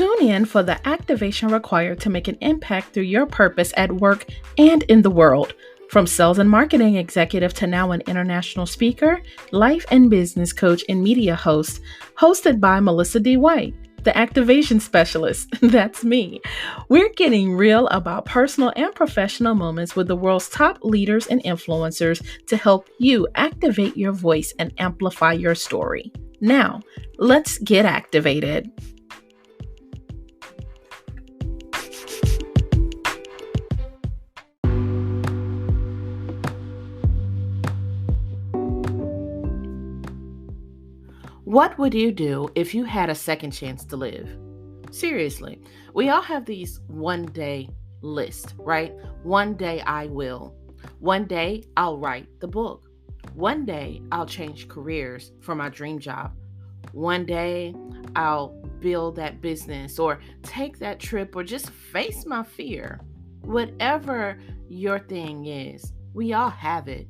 Tune in for the activation required to make an impact through your purpose at work and in the world. From sales and marketing executive to now an international speaker, life and business coach, and media host, hosted by Melissa D. White, the activation specialist. That's me. We're getting real about personal and professional moments with the world's top leaders and influencers to help you activate your voice and amplify your story. Now, let's get activated. What would you do if you had a second chance to live? Seriously, we all have these one day list, right? One day I will. One day I'll write the book. One day I'll change careers for my dream job. One day I'll build that business or take that trip or just face my fear. Whatever your thing is, we all have it.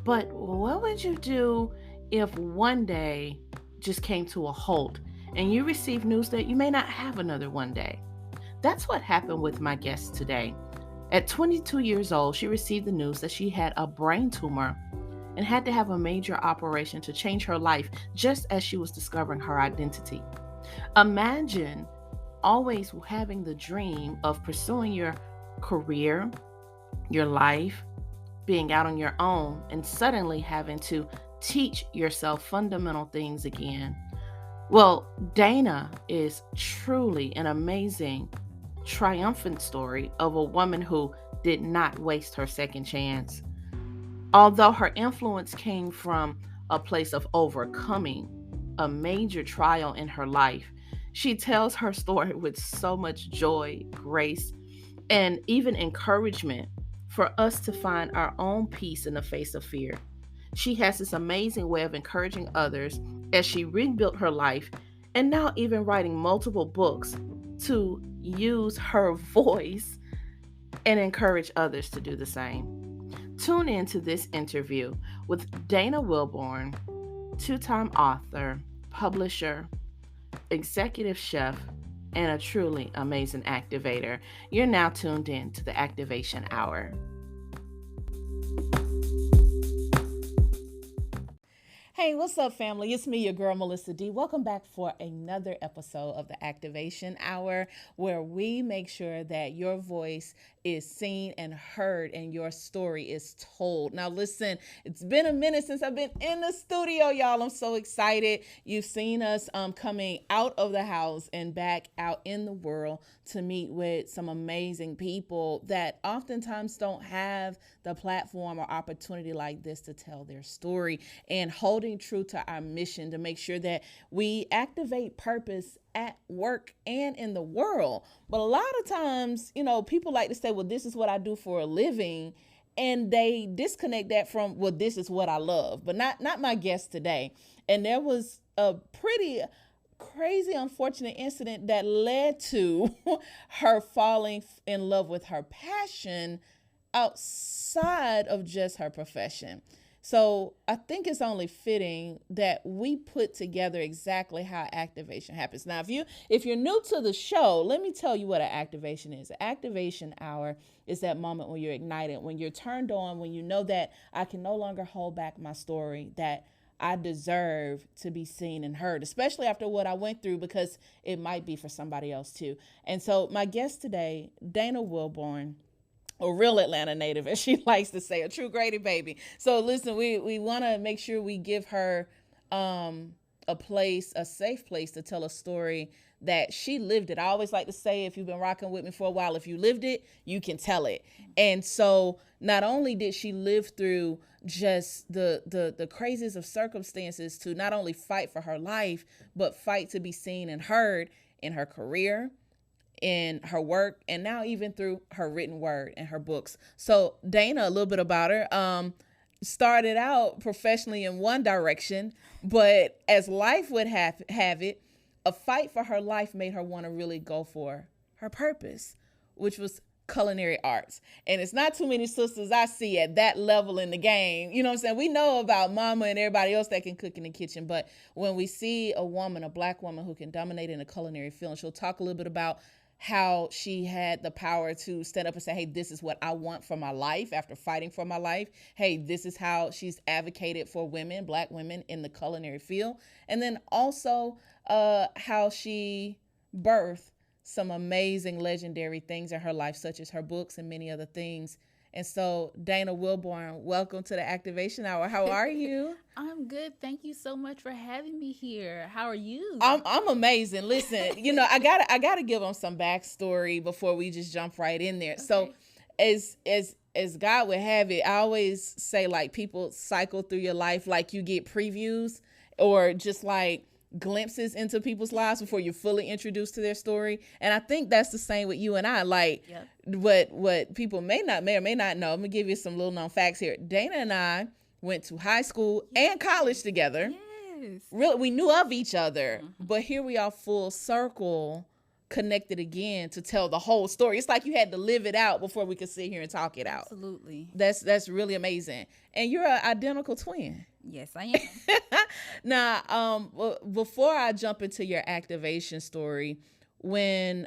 But what would you do if one day just came to a halt and you received news that you may not have another one day? That's what happened with my guest today. At 22 years old, she received the news that she had a brain tumor and had to have a major operation to change her life just as she was discovering her identity. Imagine always having the dream of pursuing your career, your life, being out on your own, and suddenly having to teach yourself fundamental things again. Well, Dana is truly an amazing, triumphant story of a woman who did not waste her second chance. Although her influence came from a place of overcoming a major trial in her life, she tells her story with so much joy, grace, and even encouragement for us to find our own peace in the face of fear. She has this amazing way of encouraging others as she rebuilt her life and now even writing multiple books to use her voice and encourage others to do the same. Tune in to this interview with Dana Wilborn, two-time author, publisher, executive chef, and a truly amazing activator. You're now tuned in to the Activation Hour. Hey, what's up, family? It's me, your girl, Melissa D. Welcome back for another episode of the Activation Hour, where we make sure that your voice is seen and heard and your story is told. Now, listen, it's been a minute since I've been in the studio, y'all. I'm so excited. You've seen us coming out of the house and back out in the world to meet with some amazing people that oftentimes don't have the platform or opportunity like this to tell their story, and holding true to our mission to make sure that we activate purpose at work and in the world. But a lot of times, people like to say, well, this is what I do for a living, and they disconnect that from, well, this is what I love. But not my guest today. And there was a pretty crazy, unfortunate incident that led to her falling in love with her passion outside of just her profession. So I think it's only fitting that we put together exactly how activation happens. Now, if you're new to the show, let me tell you what an activation is. An activation hour is that moment when you're ignited, when you're turned on, when you know that I can no longer hold back my story, that I deserve to be seen and heard, especially after what I went through, because it might be for somebody else too. And so my guest today, Dana Wilborn, a real Atlanta native, as she likes to say, a true Grady baby. So listen, we want to make sure we give her a safe place to tell a story that she lived it. I always like to say, if you've been rocking with me for a while, if you lived it, you can tell it. And so not only did she live through just the craziest of circumstances to not only fight for her life, but fight to be seen and heard in her career, in her work, and now even through her written word and her books. So Dana, a little bit about her, started out professionally in one direction, but as life would have it, a fight for her life made her want to really go for her purpose, which was culinary arts. And it's not too many sisters I see at that level in the game. You know what I'm saying? We know about mama and everybody else that can cook in the kitchen, but when we see a woman, a black woman who can dominate in a culinary field, she'll talk a little bit about how she had the power to stand up and say, hey, this is what I want for my life after fighting for my life. Hey, this is how she's advocated for women, black women in the culinary field. And then also how she birthed some amazing legendary things in her life, such as her books and many other things. And so, Dana Wilborn, welcome to the Activation Hour. How are you? I'm good. Thank you so much for having me here. How are you? I'm amazing. Listen, I gotta give them some backstory before we just jump right in there. Okay. So, as God would have it, I always say, like, people cycle through your life like you get previews or just like glimpses into people's lives before you're fully introduced to their story. And I think that's the same with you and I. Like, yep. What people may or may not know, I'm gonna give you some little known facts here. Dana and I went to high school and college together. Yes. Really, we knew of each other, but here we are full circle, connected again to tell the whole story. It's like you had to live it out before we could sit here and talk it out. Absolutely. That's really amazing. And you're an identical twin. Yes, I am. Now, before I jump into your activation story, when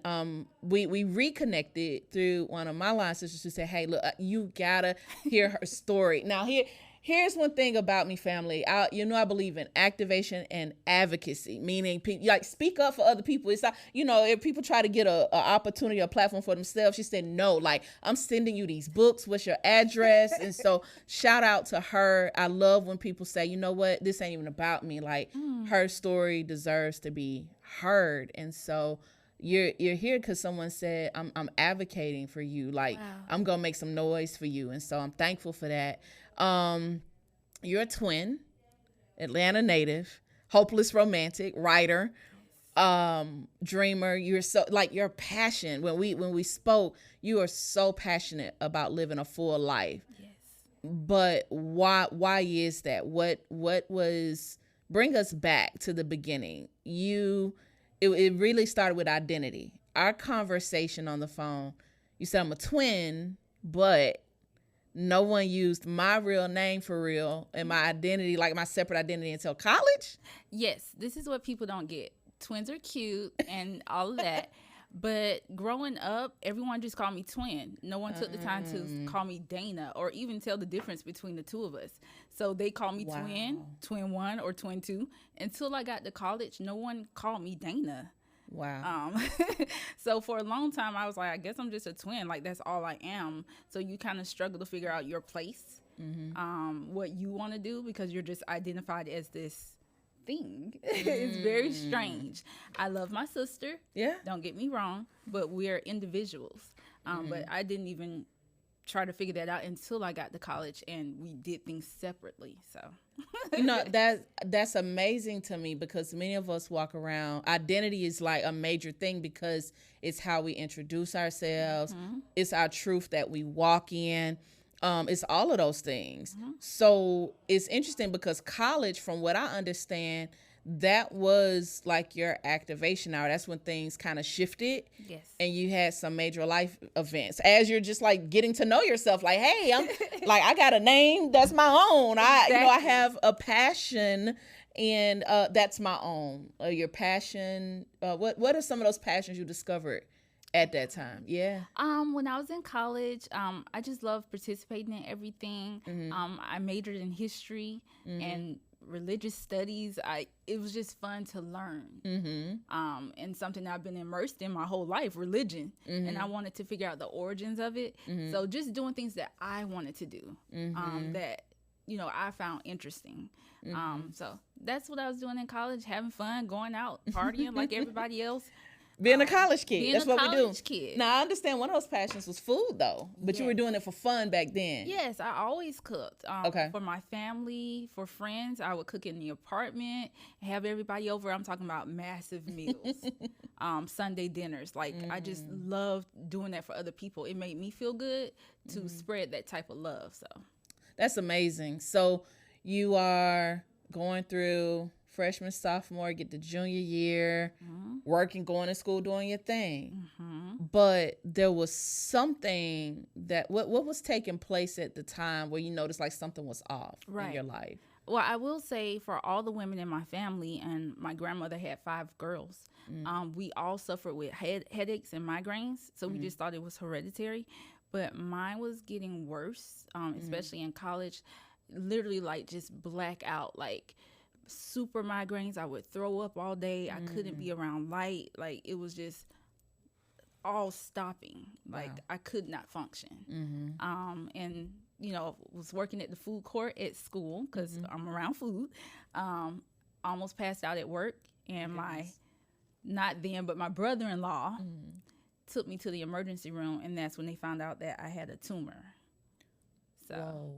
we reconnected through one of my line sisters who said, hey, look, you gotta hear her story. Now, here's one thing about me, family. I believe in activation and advocacy, meaning like speak up for other people. It's not, if people try to get a opportunity, a platform for themselves, she said, no, like, I'm sending you these books. What's your address? And so shout out to her. I love when people say, you know what, this ain't even about me. Like, her story deserves to be heard. And so you're here because someone said, I'm advocating for you. Like, wow. I'm going to make some noise for you. And so I'm thankful for that. You're a twin, Atlanta native, hopeless romantic, writer, dreamer. You're so, like, your passion. When we spoke, you are so passionate about living a full life. Yes. But why is that? What was, bring us back to the beginning. It really started with identity. Our conversation on the phone, you said I'm a twin, but no one used my real name for real and my identity, like my separate identity, until college? Yes, this is what people don't get. Twins are cute and all of that. But growing up, everyone just called me twin. No one took the time to call me Dana or even tell the difference between the two of us. So they called me twin one or twin two. Until I got to college, no one called me Dana. Wow. So for a long time, I was like, I guess I'm just a twin. Like, that's all I am. So you kind of struggle to figure out your place, what you want to do, because you're just identified as this thing. It's very strange. I love my sister. Yeah. Don't get me wrong, but we're individuals. But I didn't even try to figure that out until I got to college and we did things separately. So that's amazing to me, because many of us walk around, identity is like a major thing because it's how we introduce ourselves. It's our truth that we walk in. It's all of those things. So it's interesting because college, from what I understand, that was like your activation hour. That's when things kind of shifted. Yes. And you had some major life events as you're just like getting to know yourself. Like, hey, I'm like, I got a name that's my own. Exactly. I have a passion, and that's my own. Your passion. What are some of those passions you discovered at that time? Yeah. When I was in college, I just loved participating in everything. I majored in history and religious studies. It was just fun to learn. And something I've been immersed in my whole life, religion. And I wanted to figure out the origins of it. So just doing things that I wanted to do, that, I found interesting. So that's what I was doing in college, having fun, going out, partying like everybody else. Being a college kid. That's what we do. Kid. Now, I understand one of those passions was food, though. But you were doing it for fun back then. Yes, I always cooked. For my family, for friends. I would cook in the apartment, have everybody over. I'm talking about massive meals, Sunday dinners. Like, I just loved doing that for other people. It made me feel good to spread that type of love. So that's amazing. So you are going through freshman, sophomore, get to junior year, working, going to school, doing your thing. But there was something that, what was taking place at the time where you noticed like something was off in your life? Well, I will say for all the women in my family, and my grandmother had 5 girls, we all suffered with headaches and migraines. So we just thought it was hereditary. But mine was getting worse, especially in college. Literally, like, just blackout, like super migraines. I would throw up all day. I couldn't be around light. Like, it was just all stopping. Like, I could not function. And, you know, was working at the food court at school because I'm around food. Almost passed out at work. And not then, but my brother-in-law took me to the emergency room, and that's when they found out that I had a tumor. So,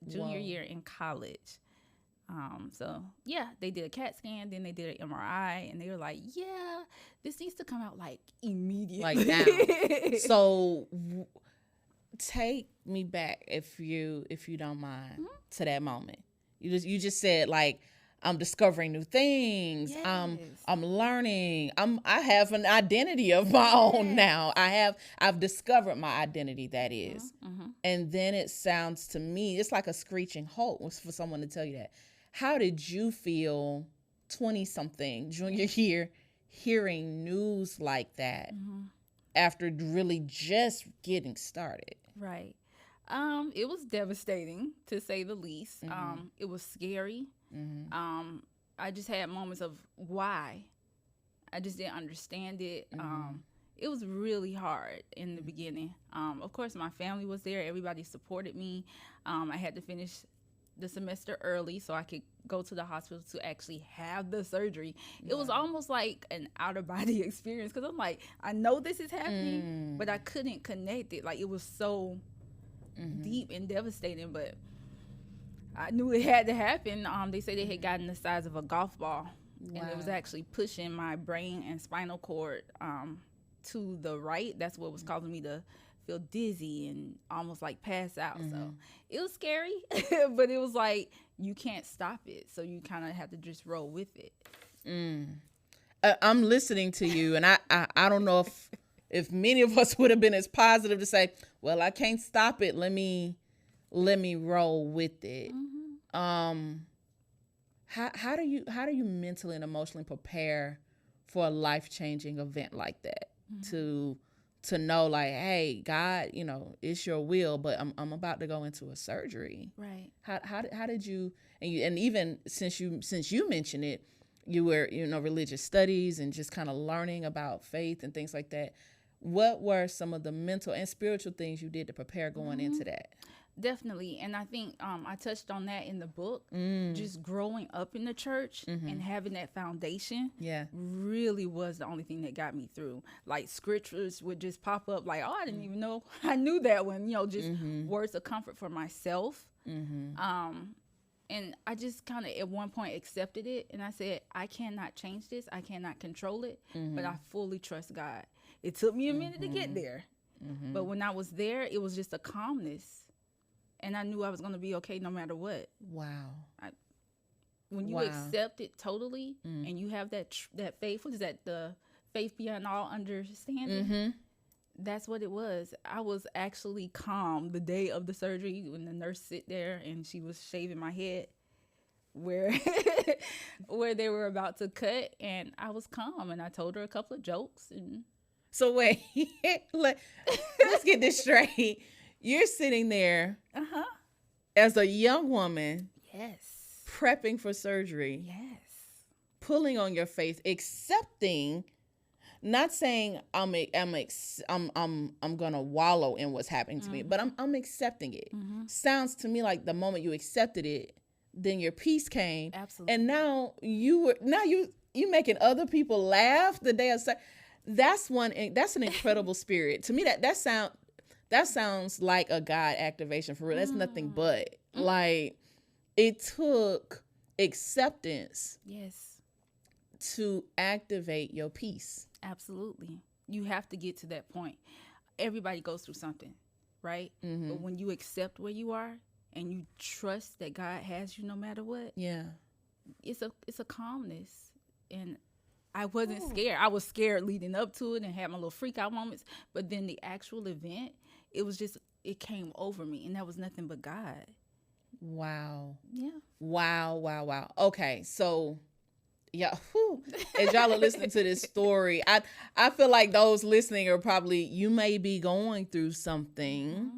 junior year in college. So, they did a CAT scan, then they did an MRI, and they were like, this needs to come out, like, immediately. Like now. So, take me back, if you don't mind, to that moment. You just said, like, I'm discovering new things. Yes. I'm learning. I have an identity of my own now. I've discovered my identity, that is. And then it sounds to me, it's like a screeching halt for someone to tell you that. How did you feel 20-something, junior year, hearing news like that after really just getting started? Right. It was devastating, to say the least. It was scary. I just had moments of why. I just didn't understand it. It was really hard in the beginning. Of course, my family was there. Everybody supported me. I had to finish the semester early so I could go to the hospital to actually have the surgery. It was almost like an out-of-body experience because I'm like, I know this is happening, but I couldn't connect it. Like, it was so deep and devastating, but I knew it had to happen. They say they had gotten the size of a golf ball, and it was actually pushing my brain and spinal cord to the right. That's what was causing me to feel dizzy and almost like pass out. So it was scary, but it was like, you can't stop it. So you kind of have to just roll with it. I'm listening to you, and I don't know if many of us would have been as positive to say, well, I can't stop it. Let me roll with it. How do you mentally and emotionally prepare for a life-changing event like that? To know, like, hey, God, you know, it's your will, but I'm about to go into a surgery. Right. How did you, and even since you mentioned it, you were, you know, religious studies and just kind of learning about faith and things like that. What were some of the mental and spiritual things you did to prepare going into that? Definitely. And I think I touched on that in the book. Just growing up in the church and having that foundation really was the only thing that got me through. Like, scriptures would just pop up like, oh, I didn't even know I knew that one, you know, just words of comfort for myself. And I just kind of at one point accepted it, and I said, I cannot change this. I cannot control it, but I fully trust God. It took me a minute to get there, but when I was there, it was just a calmness. And I knew I was going to be okay no matter what. Wow. When you accept it totally and you have that faith, what is that? The faith beyond all understanding. That's what it was. I was actually calm the day of the surgery when the nurse sit there and she was shaving my head where where they were about to cut, and I was calm and I told her a couple of jokes. And so wait, let's get this straight. You're sitting there as a young woman, prepping for surgery, pulling on your faith, accepting, not saying I'm gonna wallow in what's happening to me, but I'm accepting it. Sounds to me like the moment you accepted it, then your peace came. Absolutely. And now you making other people laugh the day of surgery. That's an incredible spirit. To me, that sounds like a God activation for real. That's nothing but. Like, it took acceptance to activate your peace. Absolutely. You have to get to that point. Everybody goes through something, right? But when you accept where you are and you trust that God has you no matter what, it's a calmness, and I wasn't scared. I was scared leading up to it and had my little freak out moments, but then the actual event, it came over me, and that was nothing but God. Wow. Yeah. Wow. Okay, so yeah, whew, as y'all are listening to this story, I feel like those listening are probably, you may be going through something,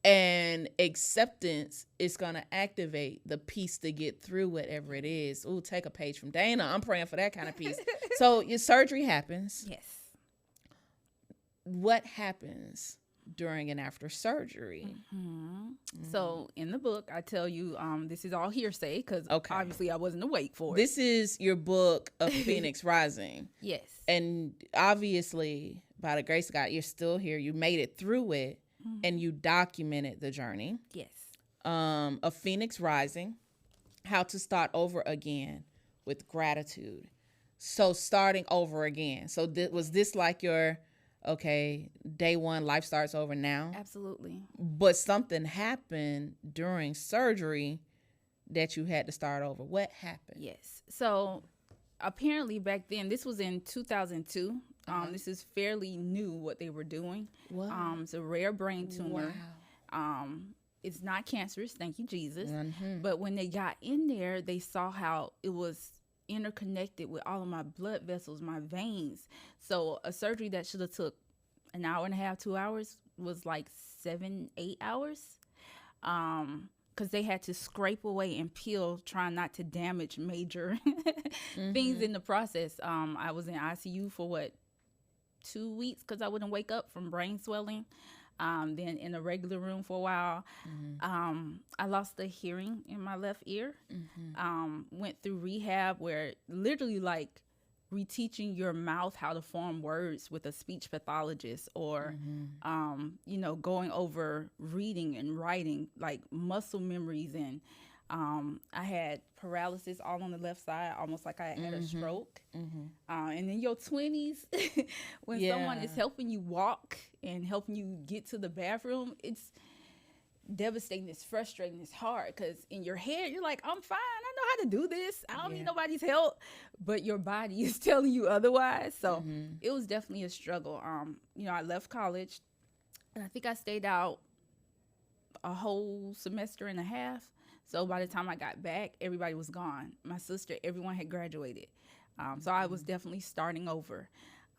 and acceptance is going to activate the peace to get through whatever it is. Ooh, take a page from Dana. I'm praying for that kind of peace. So your surgery happens. Yes. What happens during and after surgery? So in the book, I tell you, this is all hearsay because obviously I wasn't awake for it. This is your book of Phoenix Rising. Yes. And obviously, by the grace of God, you're still here. You made it through it, and you documented the journey. Yes. Of Phoenix Rising, how to start over again with gratitude. So starting over again. So was this like your, okay, day one, life starts over now? Absolutely. But something happened during surgery that you had to start over. What happened? Yes. So apparently back then, this was in 2002. This is fairly new what they were doing. Wow. It's a rare brain tumor. Wow. It's not cancerous, thank you, Jesus. But when they got in there, they saw how it was interconnected with all of my blood vessels, my veins. So a surgery that should have took an hour and a half, 2 hours was like 7-8 hours. Because they had to scrape away and peel, trying not to damage major things in the process. I was in ICU for 2 weeks because I wouldn't wake up from brain swelling. Then in a regular room for a while. I lost the hearing in my left ear. Went through rehab where literally like reteaching your mouth how to form words with a speech pathologist, or going over reading and writing, like muscle memories. And I had paralysis all on the left side, almost like I had a stroke. And in your 20s, when someone is helping you walk and helping you get to the bathroom, it's devastating, it's frustrating, it's hard, because in your head, you're like, I'm fine, I know how to do this, I don't need nobody's help, but your body is telling you otherwise. So it was definitely a struggle. I left college, and I think I stayed out a whole semester and a half. So by the time I got back, everybody was gone. My sister, everyone had graduated. So I was definitely starting over.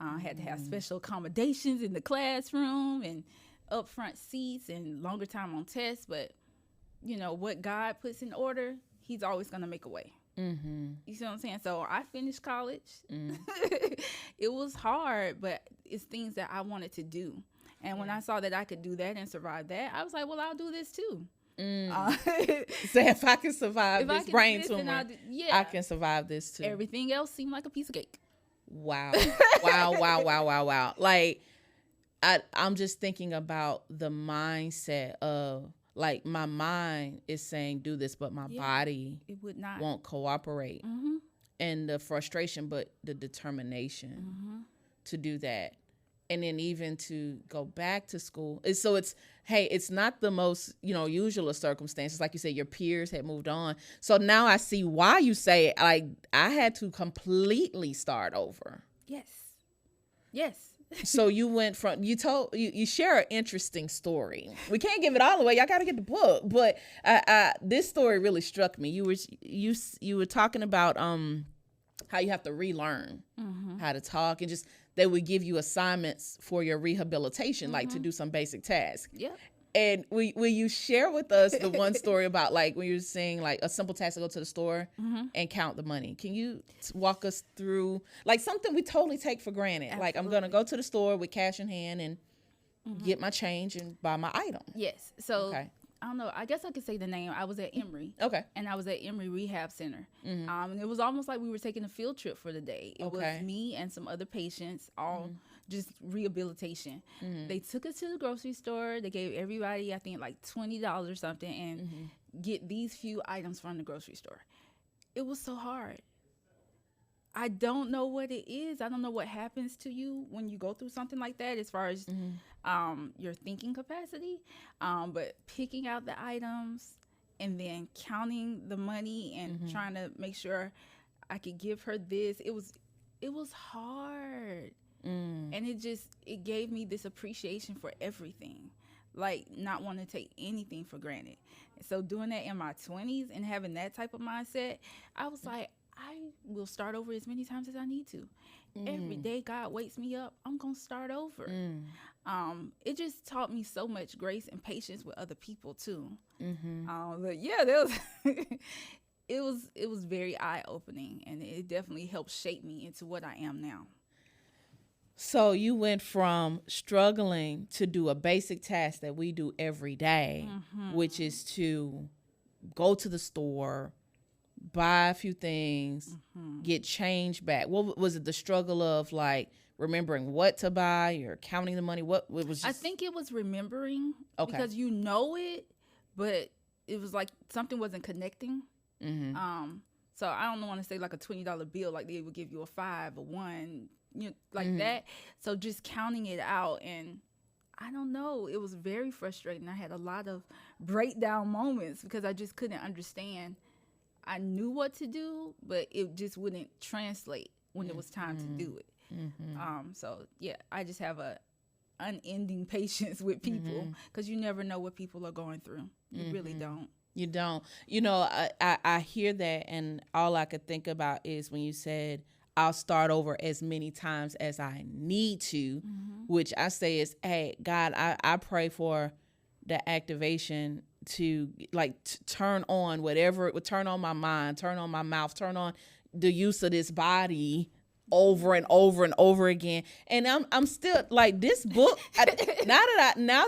I had to have special accommodations in the classroom and upfront seats and longer time on tests. But, what God puts in order, he's always going to make a way. You see what I'm saying? So I finished college. It was hard, but it's things that I wanted to do. And when I saw that I could do that and survive that, I was like, well, I'll do this too. So if I can survive this brain tumor, I can survive this too. Everything else seemed like a piece of cake. Wow. Wow. Like, I'm just thinking about the mindset of, like, my mind is saying do this, but my body won't cooperate. And the frustration, but the determination to do that. And then even to go back to school. So it's not the most, usual of circumstances. Like you said, your peers had moved on. So now I see why you say, like, I had to completely start over. Yes. So you went from, you share an interesting story. We can't give it all away. Y'all got to get the book. But this story really struck me. You were talking about how you have to relearn how to talk, and just they would give you assignments for your rehabilitation, like to do some basic tasks. Yep. And will you share with us the one story about, like, when you were saying, like, a simple task to go to the store and count the money? Can you walk us through, like, something we totally take for granted? Absolutely. Like, I'm going to go to the store with cash in hand and get my change and buy my item. Yes. So, I don't know, I guess I could say the name. I was at Emory. Okay. And I was at Emory Rehab Center. And it was almost like we were taking a field trip for the day. It was me and some other patients, all just rehabilitation. They took us to the grocery store. They gave everybody, I think, like $20 or something, and get these few items from the grocery store. It was so hard. I don't know what it is. I don't know what happens to you when you go through something like that, as far as your thinking capacity. But picking out the items and then counting the money and trying to make sure I could give her this. It was hard. And it gave me this appreciation for everything, like not wanting to take anything for granted. So doing that in my 20s and having that type of mindset, I was like, I will start over as many times as I need to. Every day God wakes me up, I'm gonna start over. It just taught me so much grace and patience with other people too. But yeah, that was it was very eye-opening, and it definitely helped shape me into what I am now. So you went from struggling to do a basic task that we do every day, which is to go to the store, buy a few things, get change back. What was it? The struggle of like remembering what to buy or counting the money? What it was? I think it was remembering, Okay. because you know it, but it was like something wasn't connecting. So I don't want to say like a $20 bill, like they would give you a 5 or 1, like that. So just counting it out, and I don't know, it was very frustrating. I had a lot of breakdown moments because I just couldn't understand. I knew what to do, but it just wouldn't translate when it was time to do it. So yeah, I just have a unending patience with people, because you never know what people are going through. You really don't. You don't. I hear that, and all I could think about is when you said, I'll start over as many times as I need to, which I say is, hey, God, I pray for the activation to turn on whatever it would turn on my mind, turn on my mouth, turn on the use of this body over and over and over again. And I'm still like, this book, now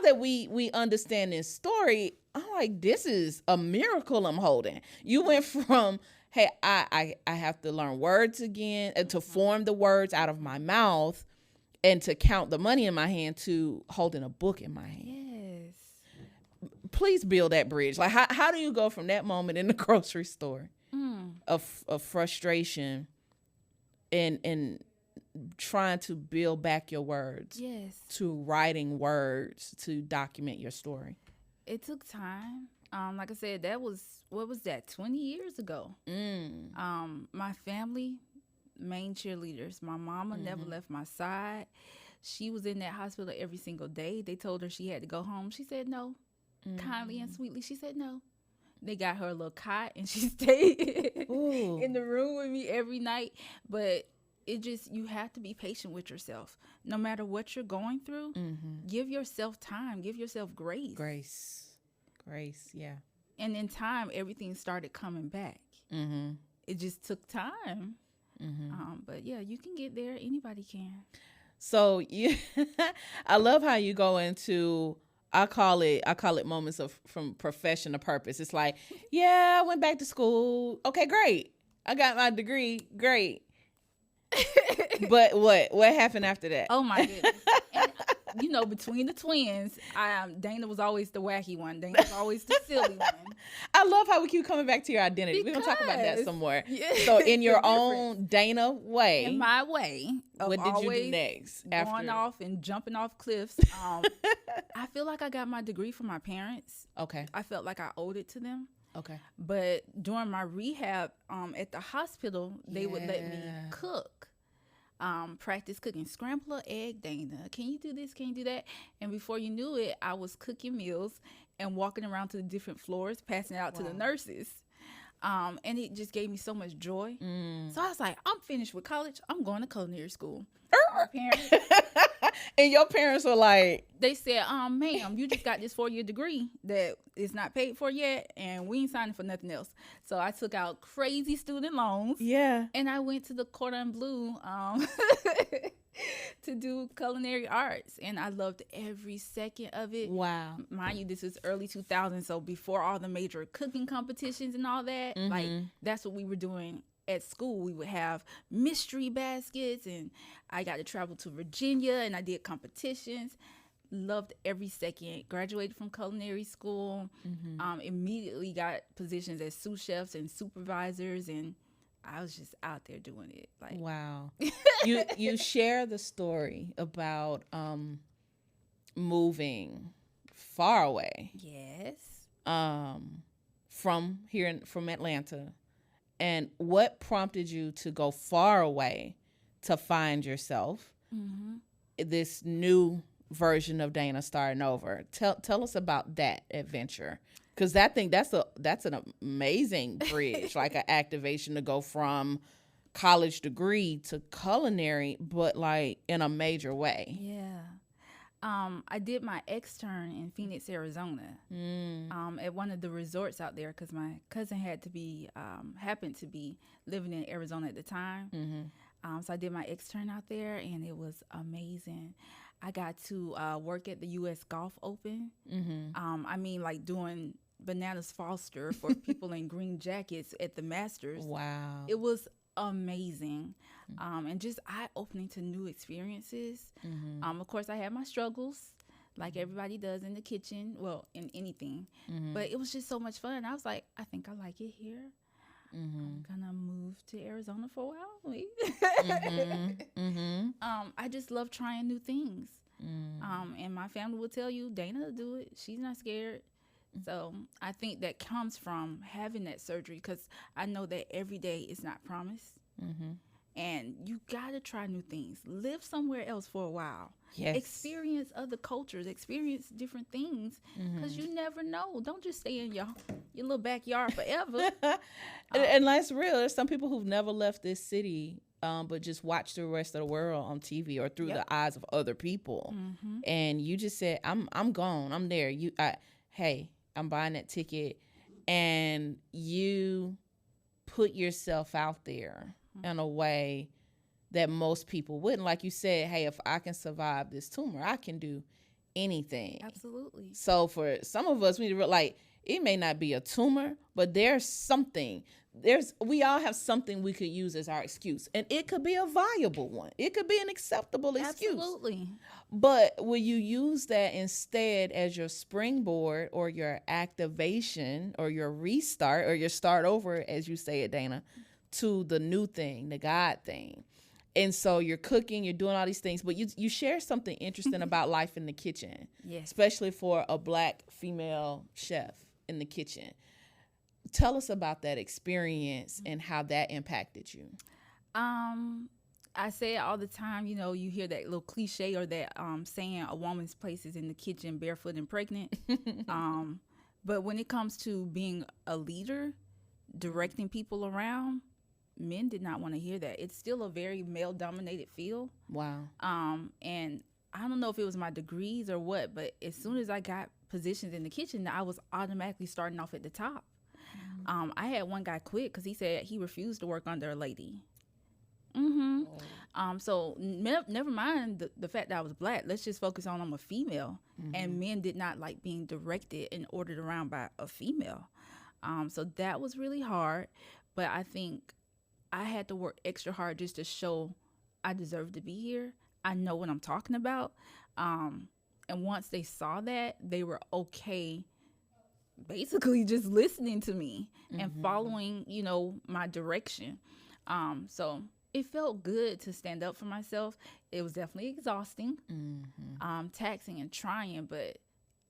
that we understand this story, I'm like, this is a miracle I'm holding. You went from, hey, I have to learn words again, and to form the words out of my mouth, and to count the money in my hand, to holding a book in my hand. Yes. Please build that bridge. Like, how do you go from that moment in the grocery store of frustration and trying to build back your words, to writing words to document your story? It took time. Like I said, what was that, 20 years ago? My family, main cheerleaders. My mama never left my side. She was in that hospital every single day. They told her she had to go home. She said no. Kindly and sweetly, she said no. They got her a little cot, and she stayed in the room with me every night. But you have to be patient with yourself. No matter what you're going through, give yourself time. Give yourself grace. Grace, yeah. And in time, everything started coming back. It just took time. But yeah, you can get there. Anybody can. So I love how you go into, I call it moments from profession to purpose. It's like, yeah, I went back to school. Okay, great. I got my degree. Great. But what happened after that? Oh my goodness. And, between the twins, Dana was always the wacky one. Dana was always the silly one. I love how we keep coming back to your identity. We're going to talk about that some more. So in your own Dana way. In my way. What did you do next? Going off and jumping off cliffs. I feel like I got my degree from my parents. Okay. I felt like I owed it to them. Okay. But during my rehab at the hospital, they would let me cook. Practice cooking. Scramble an egg, Dana. Can you do this? Can you do that? And before you knew it, I was cooking meals and walking around to the different floors, passing it out to the nurses. And it just gave me so much joy. So I was like, I'm finished with college. I'm going to culinary school. My parents, and your parents were like, they said, ma'am, you just got this 4-year degree that is not paid for yet, and we ain't signing for nothing else. So I took out crazy student loans. Yeah. And I went to the Cordon Bleu to do culinary arts, and I loved every second of it. Wow. Mind you, this was early 2000s, so before all the major cooking competitions and all that. Like, that's what we were doing at school. We would have mystery baskets, and I got to travel to Virginia, and I did competitions. Loved every second. Graduated from culinary school. Immediately got positions as sous chefs and supervisors, and I was just out there doing it. Like, wow. You share the story about moving far away. Yes. from Atlanta, and what prompted you to go far away to find yourself, this new version of Dana starting over? Tell us about that adventure, because I think that's an amazing bridge, like an activation to go from college degree to culinary, but like in a major way. Yeah. I did my extern in Phoenix, Arizona, at one of the resorts out there because my cousin happened to be living in Arizona at the time. So I did my extern out there, and it was amazing. I got to work at the U.S. Golf Open. I mean, like doing bananas Foster for people in green jackets at the Masters. Wow. It was amazing, and just eye-opening to new experiences. Of course, I had my struggles, like everybody does in the kitchen, well, in anything, but it was just so much fun. I was like, I think I like it here. I'm gonna move to Arizona for a while. I just love trying new things. And my family will tell you, Dana will do it. She's not scared. So I think that comes from having that surgery, because I know that every day is not promised. And you got to try new things. Live somewhere else for a while. Yes. Experience other cultures. Experience different things, because you never know. Don't just stay in your little backyard forever. And that's real. There's some people who've never left this city, but just watch the rest of the world on TV or through the eyes of other people. And you just said, I'm gone. I'm there. Hey, I'm buying that ticket. And you put yourself out there in a way that most people wouldn't. Like you said, hey, if I can survive this tumor, I can do anything. Absolutely. So for some of us, we need to like, it may not be a tumor, but there's something. We all have something we could use as our excuse, and it could be a viable one. It could be an acceptable excuse. Absolutely. But will you use that instead as your springboard or your activation or your restart or your start over, as you say it, Dana, to the new thing, the God thing? And so you're cooking, you're doing all these things, but you share something interesting about life in the kitchen, especially for a Black female chef in the kitchen. Tell us about that experience and how that impacted you. I say it all the time. You hear that little cliche or that saying, a woman's place is in the kitchen, barefoot and pregnant. But when it comes to being a leader, directing people around, men did not want to hear that. It's still a very male-dominated field. Wow. And I don't know if it was my degrees or what, but as soon as I got positions in the kitchen, I was automatically starting off at the top. I had one guy quit because he said he refused to work under a lady. So never mind the fact that I was Black. Let's just focus on I'm a female. And men did not like being directed and ordered around by a female. So that was really hard. But I think I had to work extra hard just to show I deserve to be here. I know what I'm talking about. And once they saw that, they were okay basically just listening to me and following, my direction. So it felt good to stand up for myself. It was definitely exhausting, taxing and trying, but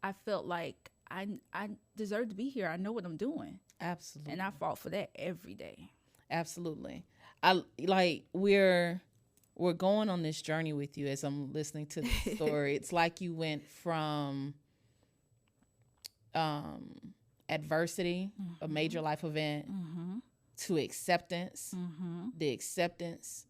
I felt like I deserve to be here. I know what I'm doing. Absolutely. And I fought for that every day. Absolutely. We're going on this journey with you as I'm listening to the story. It's like you went from adversity, a major life event, to acceptance. The acceptance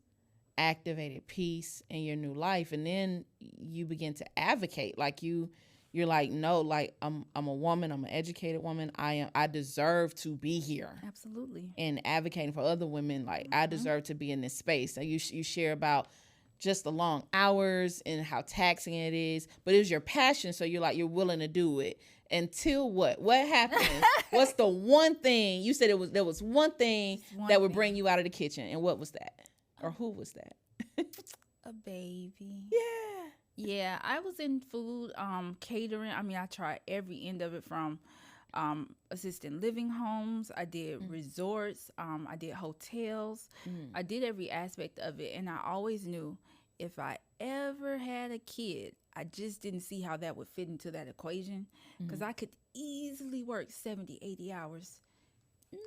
activated peace in your new life, and then you begin to advocate. Like you're like, no, like I'm a woman, I'm an educated woman, I deserve to be here. Absolutely. And advocating for other women, like I deserve to be in this space. And you share about just the long hours and how taxing it is, but it was your passion, so you're willing to do it. Until what happened? What's the one thing you said there was one thing that would bring you out of the kitchen, and what was that, or who was that? A baby. Yeah, I was in food, catering. I mean, I tried every end of it, from assisted living homes. I did resorts. I did hotels. I did every aspect of it, and I always knew if I ever had a kid, I just didn't see how that would fit into that equation, because I could easily work 70, 80 hours No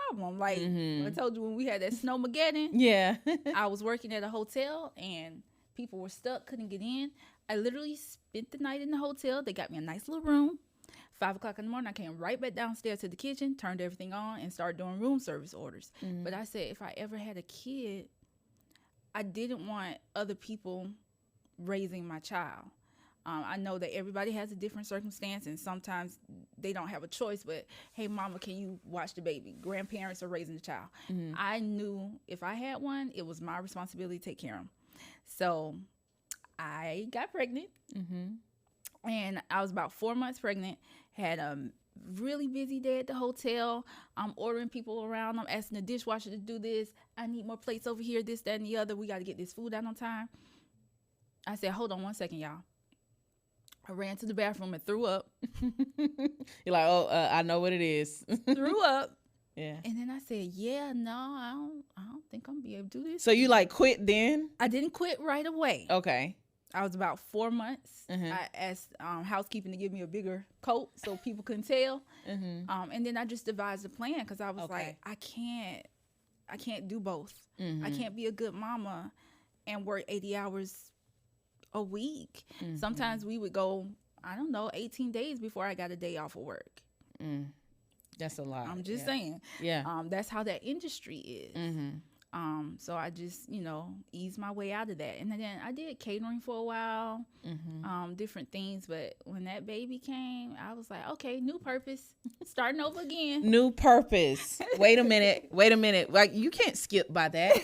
problem. Like I told you when we had that snowmageddon, Yeah. I was working at a hotel and people were stuck, couldn't get in. I literally spent the night in the hotel. They got me a nice little room. 5 o'clock in the morning, I came right back downstairs to the kitchen, turned everything on, and started doing room service orders. But I said, if I ever had a kid, I didn't want other people raising my child. I know that everybody has a different circumstance, and sometimes they don't have a choice. But hey, mama, can you watch the baby? Grandparents are raising the child. I knew if I had one, it was my responsibility to take care of him. So I got pregnant, and I was about 4 months pregnant. Had a really busy day at the hotel. I'm ordering people around. I'm asking the dishwasher to do this. I need more plates over here, this, that, and the other. We got to get this food out on time. I said, hold on 1 second, y'all. I ran to the bathroom and threw up. You're like, oh, I know what it is. Threw up. Yeah. And then I said, yeah, no, I don't think I'm going to be able to do this. So you like quit then? I didn't quit right away. Okay. I was about 4 months. I asked housekeeping to give me a bigger coat so people couldn't tell. And then I just devised a plan because I was like, I can't do both. I can't be a good mama and work 80 hours a week. Sometimes we would go, 18 days before I got a day off of work. That's a lot. I'm just saying. Yeah. That's how that industry is. So I just, eased my way out of that. And then I did catering for a while, different things. But when that baby came, I was like, okay, new purpose, starting over again. New purpose. Wait a minute. Like, you can't skip by that.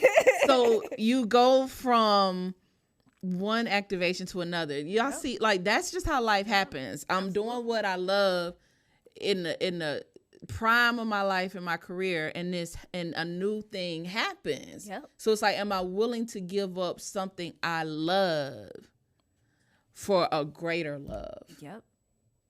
So you go from one activation to another. Y'all see, like, that's just how life happens. I'm doing what I love in the prime of my life and my career, and a new thing happens. So it's like, am I willing to give up something I love for a greater love?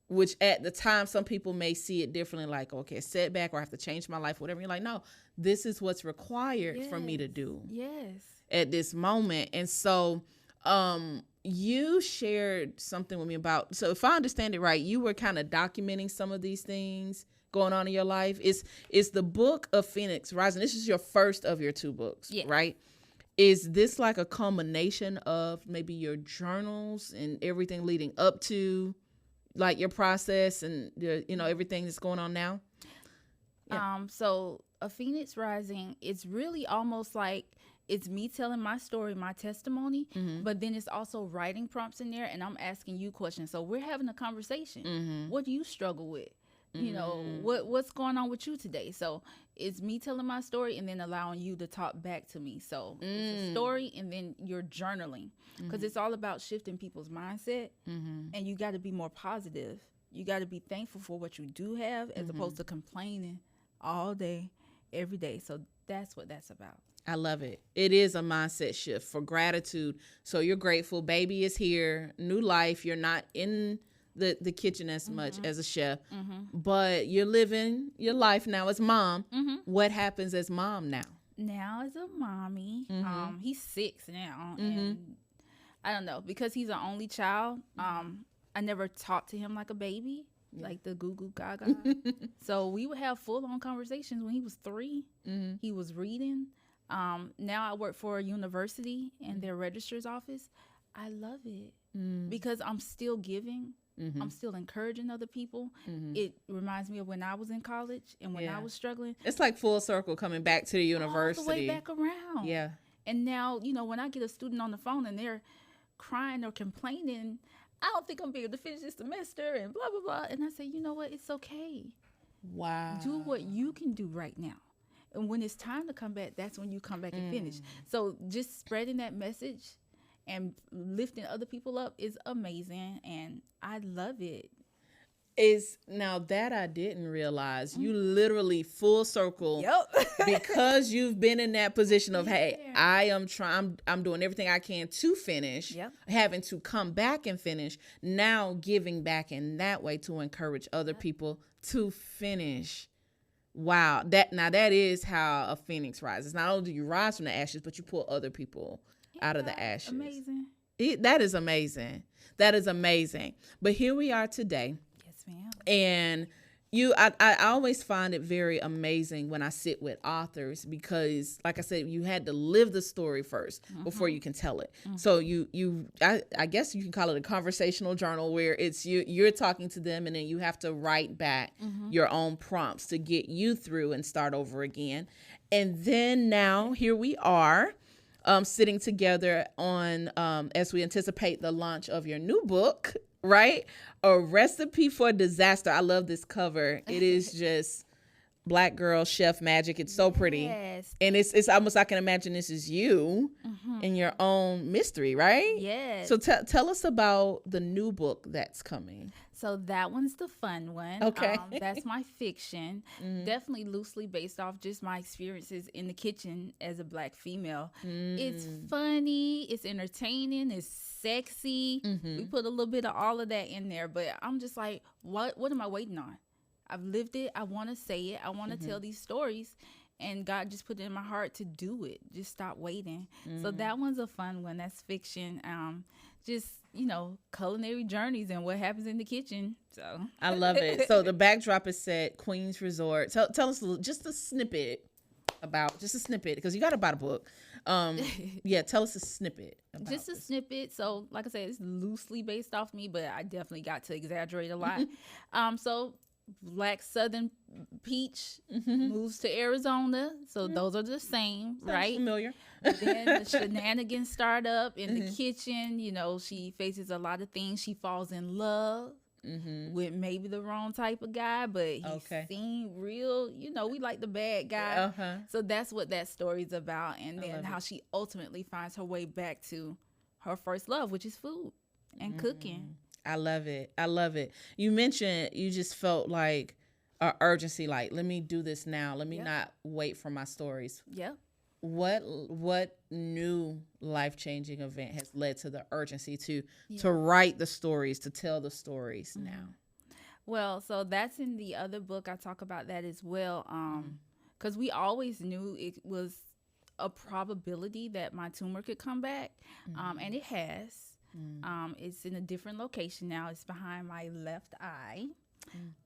Which at the time, some people may see it differently, like, okay, a setback, or I have to change my life, whatever. You're like, no, this is what's required for me to do at this moment. And so you shared something with me about, so if I understand it right, you were kind of documenting some of these things going on in your life. It's the book of Phoenix Rising. This is your first of your 2 books, right? Is this like a culmination of maybe your journals and everything leading up to like your process and everything that's going on now? So a Phoenix Rising, it's really almost like it's me telling my story, my testimony, but then it's also writing prompts in there, and I'm asking you questions. So we're having a conversation. What do you struggle with? What's going on with you today? So it's me telling my story and then allowing you to talk back to me. So it's a story, and then you're journaling, because it's all about shifting people's mindset, and you got to be more positive. You got to be thankful for what you do have, as opposed to complaining all day, every day. So that's what that's about. I love it. It is a mindset shift for gratitude. So you're grateful. Baby is here. New life. You're not in the kitchen as much as a chef, but you're living your life now as mom. What happens as mom now? Now as a mommy, he's 6 now, and I don't know, because he's an only child. I never talked to him like a baby, like the goo goo gaga. So we would have full on conversations when he was 3. He was reading. Now I work for a university in their registrar's office. I love it because I'm still giving. I'm still encouraging other people. It reminds me of when I was in college and when I was struggling. It's like full circle coming back to the university. All the way back around. Yeah. And now, when I get a student on the phone and they're crying or complaining, I don't think I'm be able to finish this semester and blah, blah, blah. And I say, you know what? It's okay. Wow. Do what you can do right now. And when it's time to come back, that's when you come back and finish. So just spreading that message and lifting other people up is amazing, and I love it. Is now that I didn't realize, you literally full circle because you've been in that position of, hey, I'm doing everything I can to finish, having to come back and finish, now giving back in that way to encourage other people to finish. Wow. That is how a phoenix rises. Not only do you rise from the ashes, but you pull other people out of the ashes. Amazing. That is amazing. That is amazing. But here we are today. Yes, ma'am. And I always find it very amazing when I sit with authors because, like I said, you had to live the story first before you can tell it. So I guess you can call it a conversational journal where it's you're talking to them and then you have to write back your own prompts to get you through and start over again. And then now here we are. Sitting together on as we anticipate the launch of your new book, right? A Recipe for Disaster. I love this cover. It is just Black girl chef magic. It's so pretty. Yes. And it's almost, I can imagine this is you in your own mystery, right? Yes. So tell us about the new book that's coming. So that one's the fun one. Okay. That's my fiction. Definitely loosely based off just my experiences in the kitchen as a Black female. It's funny, it's entertaining, it's sexy. We put a little bit of all of that in there, but I'm just like, what am I waiting on? I've lived it. I want to say it. I want to tell these stories. And God just put it in my heart to do it. Just stop waiting. So that one's a fun one. That's fiction. Just, culinary journeys and what happens in the kitchen. So I love it. So the backdrop is set Queens Resort. Tell us just a snippet because you got to buy the book. Yeah, tell us a snippet. Just a snippet. So like I said, it's loosely based off me, but I definitely got to exaggerate a lot. So Black Southern peach moves to Arizona, so those are the same. Sounds right? Familiar. Then the shenanigans start up in the kitchen. She faces a lot of things. She falls in love with maybe the wrong type of guy, but he seemed real. We like the bad guy. So that's what that story's about. And then how she ultimately finds her way back to her first love, which is food and cooking. I love it. I love it. You mentioned you just felt like an urgency, like, let me do this now. Let me not wait for my stories. Yep. What new life-changing event has led to the urgency to write the stories, to tell the stories now? Well, so that's in the other book. I talk about that as well. Because we always knew it was a probability that my tumor could come back. And it has. It's in a different location now. It's behind my left eye.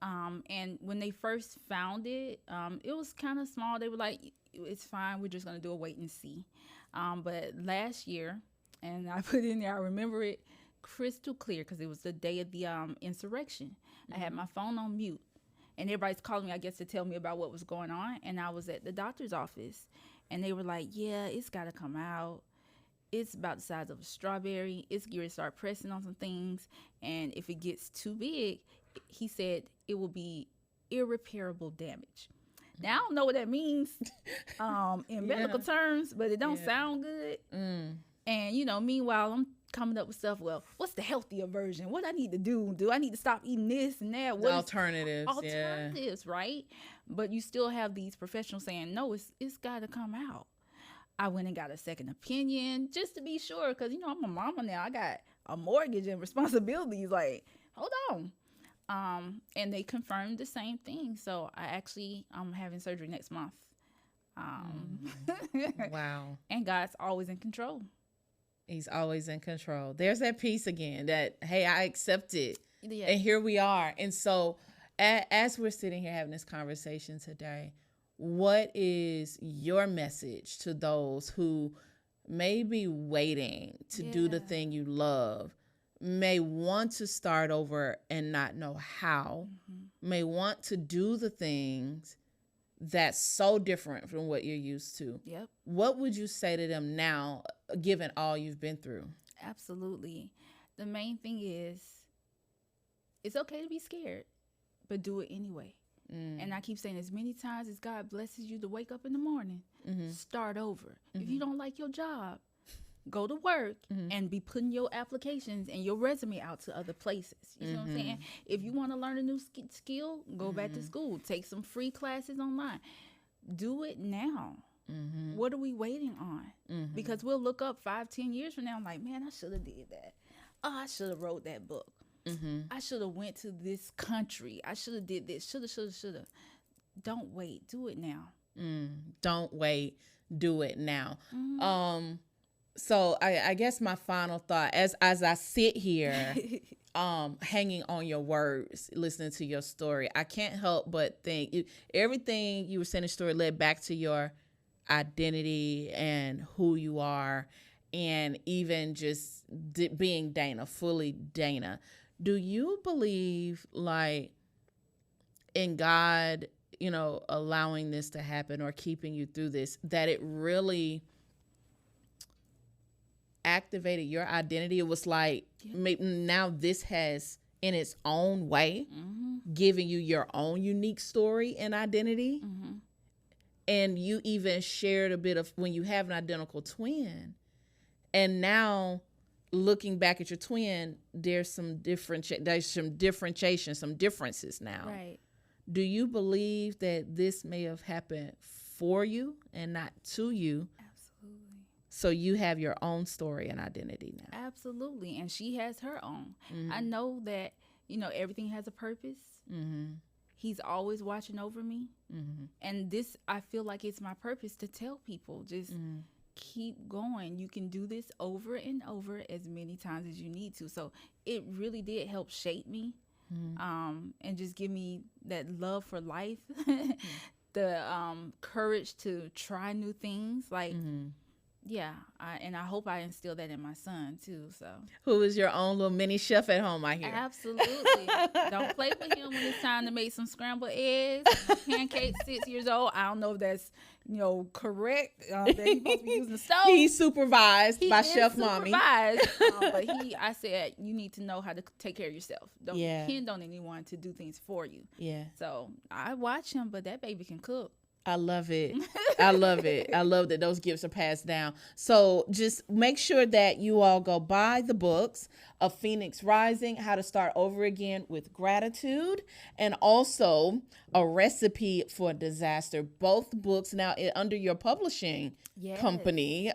And when they first found it, it was kind of small. They were like, it's fine. We're just going to do a wait and see. But last year, and I put in there, I remember it crystal clear because it was the day of the insurrection. I had my phone on mute. And everybody's calling me, I guess, to tell me about what was going on. And I was at the doctor's office. And they were like, yeah, it's got to come out. It's about the size of a strawberry. It's going to start pressing on some things. And if it gets too big, he said it will be irreparable damage. Now, I don't know what that means in medical terms, but it don't sound good. And, meanwhile, I'm coming up with stuff. Well, what's the healthier version? What I need to do? Do I need to stop eating this and that? What alternatives, right? But you still have these professionals saying, no, it's got to come out. I went and got a second opinion just to be sure because, I'm a mama now. I got a mortgage and responsibilities. Like, hold on. And they confirmed the same thing. So I'm having surgery next month. Wow. And God's always in control. He's always in control. There's that piece again that, hey, I accept it. Yeah. And here we are. And so as we're sitting here having this conversation today, what is your message to those who may be waiting to do the thing you love, may want to start over and not know how, may want to do the things that's so different from what you're used to? Yep. What would you say to them now, given all you've been through? Absolutely. The main thing is it's okay to be scared, but do it anyway. And I keep saying as many times as God blesses you to wake up in the morning, start over. If you don't like your job, go to work and be putting your applications and your resume out to other places. You know what I'm saying? If you want to learn a new skill, go back to school. Take some free classes online. Do it now. What are we waiting on? Because we'll look up 5-10 years from now and like, man, I should have did that. Oh, I should have wrote that book. I should have went to this country. I should have did this. Shoulda. Don't wait. Do it now. Don't wait. Do it now. So I guess my final thought, as I sit here, hanging on your words, listening to your story. I can't help but think everything you were saying in the story led back to your identity and who you are, and even just being Dana, fully Dana. Do you believe like in God, allowing this to happen or keeping you through this, that it really activated your identity? It was like maybe now this has in its own way giving you your own unique story and identity. And you even shared a bit of when you have an identical twin, and now looking back at your twin, there's some differentiation, some differences now. Right. Do you believe that this may have happened for you and not to you? Absolutely. So you have your own story and identity now. Absolutely. And she has her own. I know that, everything has a purpose. He's always watching over me. And this, I feel like it's my purpose to tell people, just keep going. You can do this over and over as many times as you need to. So it really did help shape me. And just give me that love for life, the courage to try new things. Like, yeah, and I hope I instill that in my son too. So, who is your own little mini chef at home, I hear. Absolutely. Don't play with him when it's time to make some scrambled eggs, pancakes. 6 years old. I don't know if that's correct. That he's supposed to be using the stove. He's supervised by Chef Mommy. But I said you need to know how to take care of yourself. Don't depend on anyone to do things for you. Yeah. So I watch him, but that baby can cook. I love it. I love it. I love that those gifts are passed down. So just make sure that you all go buy the books of Phoenix Rising, How to Start Over Again with Gratitude, and also A Recipe for Disaster. Both books now under your publishing company.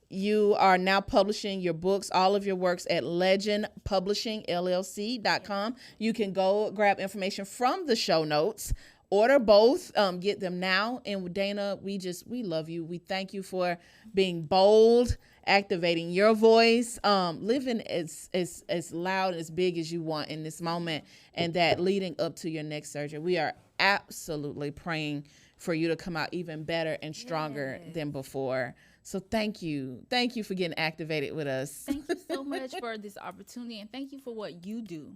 You are now publishing your books, all of your works at legendpublishingllc.com. You can go grab information from the show notes. Order both, get them now. And Dana, we love you. We thank you for being bold, activating your voice, living as loud and as big as you want in this moment, and that leading up to your next surgery. We are absolutely praying for you to come out even better and stronger than before. So thank you. Thank you for getting activated with us. Thank you so much for this opportunity, and thank you for what you do.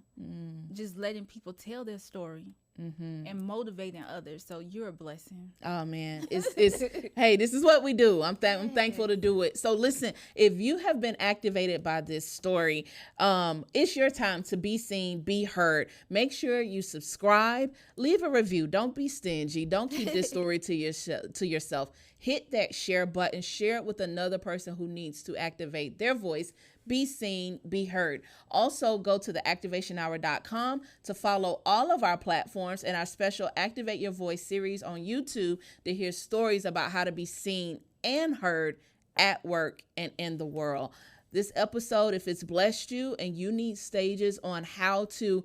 Just letting people tell their story. And motivating others. So you're a blessing. Oh man, it's hey, this is what we do. I'm thankful to do it. So listen, if you have been activated by this story, it's your time to be seen, be heard. Make sure you subscribe, leave a review. Don't be stingy. Don't keep this story to yourself. Hit that share button. Share it with another person who needs to activate their voice. Be seen, be heard. Also, go to theactivationhour.com to follow all of our platforms and our special Activate Your Voice series on YouTube to hear stories about how to be seen and heard at work and in the world. This episode, if it's blessed you and you need stages on how to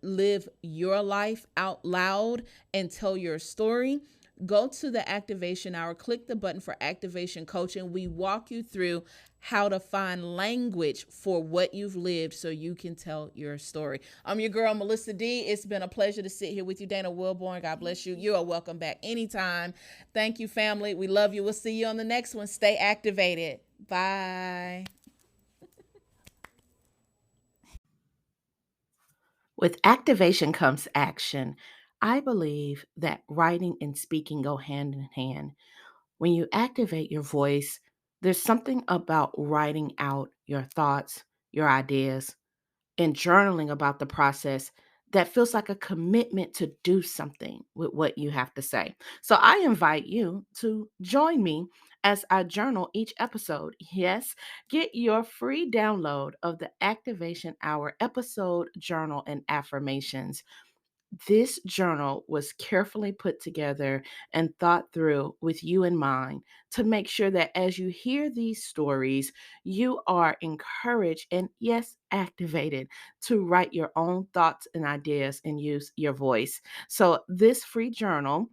live your life out loud and tell your story, go to the Activation Hour, click the button for Activation Coaching. We walk you through how to find language for what you've lived so you can tell your story. I'm your girl, Melissa D. It's been a pleasure to sit here with you. Dana Wilborn, God bless you. You are welcome back anytime. Thank you, family. We love you. We'll see you on the next one. Stay activated. Bye. With activation comes action. I believe that writing and speaking go hand in hand. When you activate your voice, there's something about writing out your thoughts, your ideas, and journaling about the process that feels like a commitment to do something with what you have to say. So I invite you to join me as I journal each episode. Yes, get your free download of the Activation Hour episode journal and affirmations. This journal was carefully put together and thought through with you in mind to make sure that as you hear these stories, you are encouraged and, yes, activated to write your own thoughts and ideas and use your voice. So, this free journal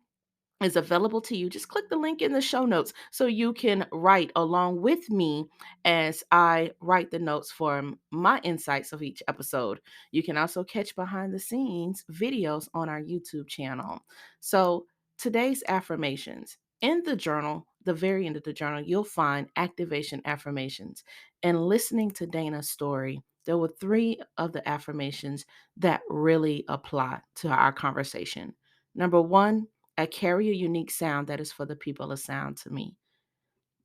is available to you. Just click the link in the show notes so you can write along with me as I write the notes for my insights of each episode. You can also catch behind the scenes videos on our YouTube channel. So, today's affirmations in the journal, the very end of the journal, you'll find activation affirmations. And listening to Dana's story, there were 3 of the affirmations that really apply to our conversation. Number 1, I carry a unique sound that is for the people of sound to me.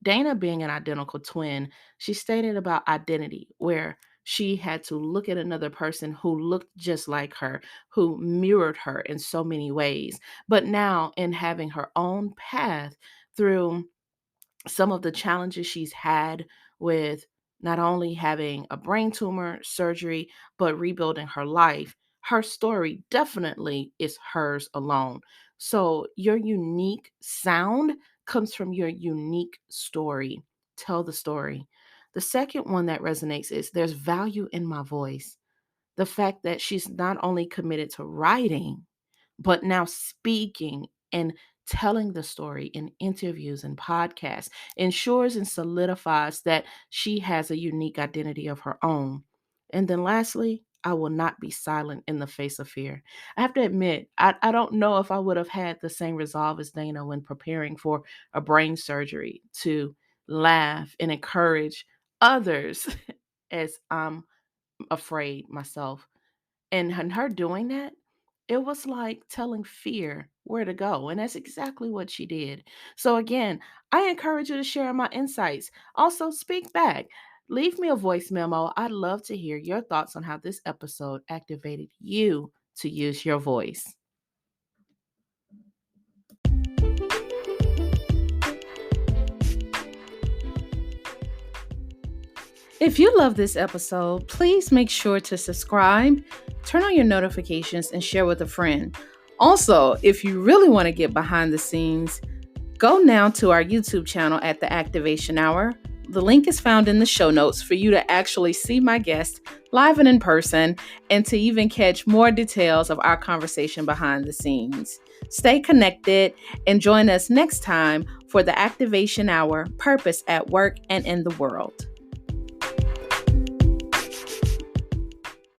Dana, being an identical twin, she stated about identity, where she had to look at another person who looked just like her, who mirrored her in so many ways. But now, in having her own path through some of the challenges she's had with not only having a brain tumor surgery, but rebuilding her life, her story definitely is hers alone. So, your unique sound comes from your unique story. Tell the story. The second one that resonates is there's value in my voice. The fact that she's not only committed to writing, but now speaking and telling the story in interviews and podcasts ensures and solidifies that she has a unique identity of her own. And then lastly, I will not be silent in the face of fear. I have to admit, I don't know if I would have had the same resolve as Dana when preparing for a brain surgery to laugh and encourage others as I'm afraid myself. And her doing that, it was like telling fear where to go. And that's exactly what she did. So, again, I encourage you to share my insights. Also, speak back. Leave me a voice memo. I'd love to hear your thoughts on how this episode activated you to use your voice. If you love this episode, please make sure to subscribe, turn on your notifications, and share with a friend. Also, if you really want to get behind the scenes, go now to our YouTube channel at The Activation Hour. The link is found in the show notes for you to actually see my guest live and in person, and to even catch more details of our conversation behind the scenes. Stay connected and join us next time for The Activation Hour, Purpose at Work and in the World.